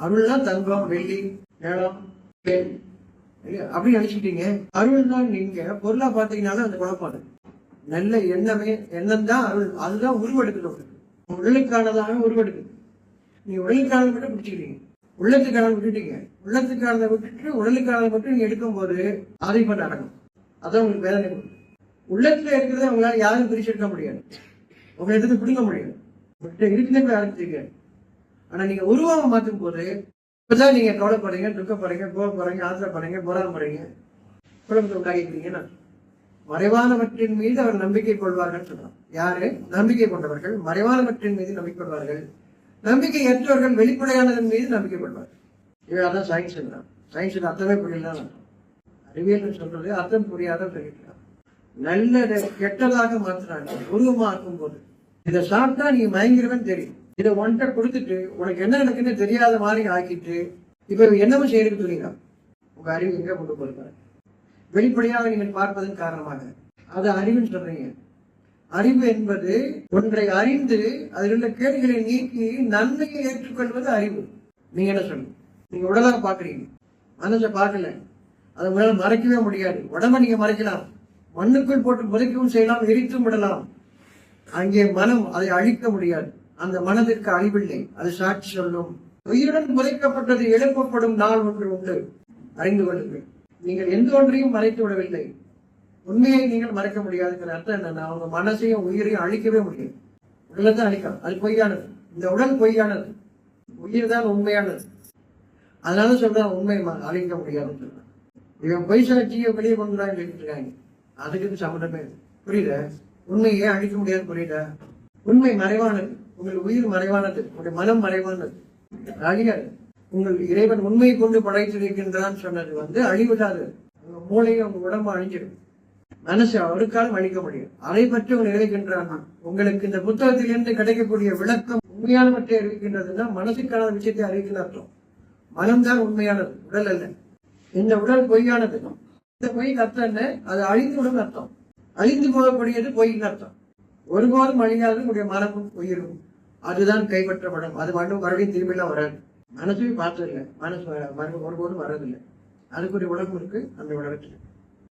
அருள்னா தங்கம், வெள்ளி, நிலம், பெண் அப்படி நினைச்சுக்கிட்டீங்க. அருள் தான் நீங்க பொருளா பாத்தீங்கன்னாலும் அந்த குழப்பாது. நல்ல எண்ணமே, எண்ணம் தான் அருள். அதுதான் உருவெடுக்குது. உடலுக்கானதாக உருவெடுக்குது. நீங்க உடலுக்கானதை மட்டும் பிடிச்சிக்கிறீங்க, உள்ளத்துக்கானதை விட்டுட்டீங்க. உள்ளத்துக்கானதை விட்டுட்டு உடலுக்கானதை மட்டும் நீங்க எடுக்கும் போது அதை இப்ப நடக்கும். அதான் உங்களுக்கு வேதனை கொடுக்கும். உள்ளத்துல இருக்கிறத உங்களால யாரும் பிரிச்செடுக்க முடியாது, உங்களை எடுத்து பிடிக்க முடியாது. இருக்குன்னு யாரும் தெரியாது. ஆனா நீங்க உருவம் மாற்றும் போது இப்பதான் நீங்க கவலைப்படுறீங்க, துக்கப்படுறீங்க, கோவப்படுறீங்க, ஆத்திரப்படுறீங்க, போராடப்படுறீங்க, குழப்பத்தை உண்டாகிக்கிறீங்கன்னா மறைவானவற்றின் மீது அவர் நம்பிக்கை கொள்வார்கள் சொல்றான். யாரு நம்பிக்கை கொண்டவர்கள் மறைவானவற்றின் மீது நம்பிக்கை கொள்வார்கள், நம்பிக்கை ஏற்றவர்கள் வெளிப்படையானதன் மீது நம்பிக்கை கொள்வார்கள். இவையாதான் சயின்ஸ். சயின்ஸுக்கு அர்த்தமே புரியலாம். அறிவியல் சொல்றது அர்த்தம் புரியாத சொல்லிக்கலாம். நல்லதை கெட்டதாக மாத்துறாங்க உருவமாக்கும் போது. இதை சாப்பிட்டா நீ மயங்கிருவேன்னு தெரியும், இதை ஒன்றை கொடுத்துட்டு உனக்கு என்ன நடக்குன்னு தெரியாத மாதிரி ஆக்கிட்டு இப்ப என்னவும் செய்யறது சொல்லிங்க. உங்க அறிவு எங்க கொண்டு போயிருக்காரு? வெளிப்படையாக நீங்கள் பார்ப்பதன் காரணமாக அது அறிவுன்னு சொல்றீங்க. அறிவு என்பது ஒன்றை அறிந்து அதில் உள்ள கேடுகளை நீக்கி நன்மையை ஏற்றுக்கொள்வது அறிவு. நீங்க என்ன சொல்லுங்க? நீங்க உடலாக பாக்குறீங்க, மனசை பார்க்கல. அதை உங்களால் மறைக்கவே முடியாது. உடம்ப நீங்க மறைக்கலாம், மண்ணுக்குள் போட்டு புதைக்கவும் செய்யலாம், எரித்தும் விடலாம். அங்கே மனம் அதை அழிக்க முடியாது. அந்த மனதிற்கு அழிவில்லை, அது சாட்சி சொல்லும். உயிருடன் புதைக்கப்பட்டது எழுப்பப்படும் நாள் ஒன்று உண்டு, அறிந்து கொள்ளுங்கள். நீங்கள் எந்த ஒன்றையும் மறைத்து விடவில்லை. உண்மையை நீங்கள் மறைக்க முடியாதுங்கிற அர்த்தம் என்னன்னா, அவங்க மனசையும் உயிரையும் அழிக்கவே முடியும். உடலை தான் அழிக்கலாம், அது பொய்யானது. இந்த உடல் பொய்யானது, உயிர் தான் உண்மையானது. அதனால சொல்றேன் உண்மை அழிக்க முடியாதுன்னு சொல்றேன். இவன் பொய் சாட்சியை வெளியே கொண்டுதான் சொல்லிட்டு இருக்காங்க. அதுக்கு சம்மந்தமே புரியுதா? உண்மையை அழிக்க முடியாது, புரியுதா? உண்மை மறைவானது, உங்கள் உயிர் மறைவானது, உங்களுடைய மனம் மறைவானது, அழியாது. உங்கள் இறைவன் உண்மையை கொண்டு படைத்திருக்கின்றான் சொன்னது அழிவிடாது. உங்க மூளையை உங்க உடம்பு அழிஞ்சிடும், மனசு ஒரு காலம் அழிக்க முடியும். அதை பற்றி உங்க நினைக்கின்றான். உங்களுக்கு இந்த புத்தகத்திலிருந்து கிடைக்கக்கூடிய விளக்கம் உண்மையானவற்றை அறிவிக்கின்றதுன்னா மனசுக்கான விஷயத்தை அறிவிக்கிற அர்த்தம். மனம்தான் உண்மையானது, உடல் அல்ல. இந்த உடல் பொய்யானது. இந்த பொய்க்கு அர்த்தம் என்ன? அது அழிந்து விடும் அர்த்தம். அழிந்து போகக்கூடியது பொய்ன்னு அர்த்தம். ஒருபோதும் அழியாது உங்களுடைய மனமும் உயிரும். அதுதான் கைப்பற்றப்படும். அது மட்டும் மறுபடியும் திரும்பிலாம் வராது. மனசு பார்த்ததில்லை, மனசு ஒருபோதும் வர்றதில்லை. அதுக்குரிய உடம்பு இருக்கு, அந்த உலகத்துல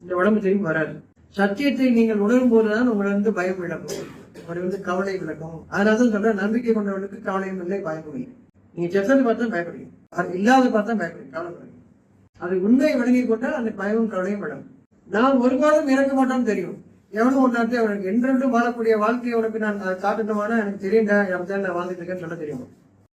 இந்த உடம்பு திரும்பி வராது. சத்தியத்தை நீங்கள் உணரும் போதுதான் உங்களை பயம் விளக்கும், உங்களுக்கு கவலை விளக்கும். அதனால்தான் சொல்ற நம்பிக்கை கொண்டவர்களுக்கு கவலையும் இல்லை, பயமும் இல்லை. நீங்க செத்தது பார்த்தா பயப்படுறீங்க, அது இல்லாத பார்த்தா பயப்படுறீங்க, கவலைப்படுறீங்க. அது உண்மையை விளங்கி கொண்டா அந்த பயமும் கவலையும் விளங்கும். நான் ஒருபாடும் இறக்க மாட்டோம்னு தெரியும். எவனும் ஒன்னாத்து அவனுக்கு என்றென்று வாழக்கூடிய வாழ்க்கையை உனக்கு நான் காட்டணுமானா எனக்கு தெரியுண்டா, நான் வாழ்ந்துட்டு இருக்கேன்னு சொல்ல தெரியும்.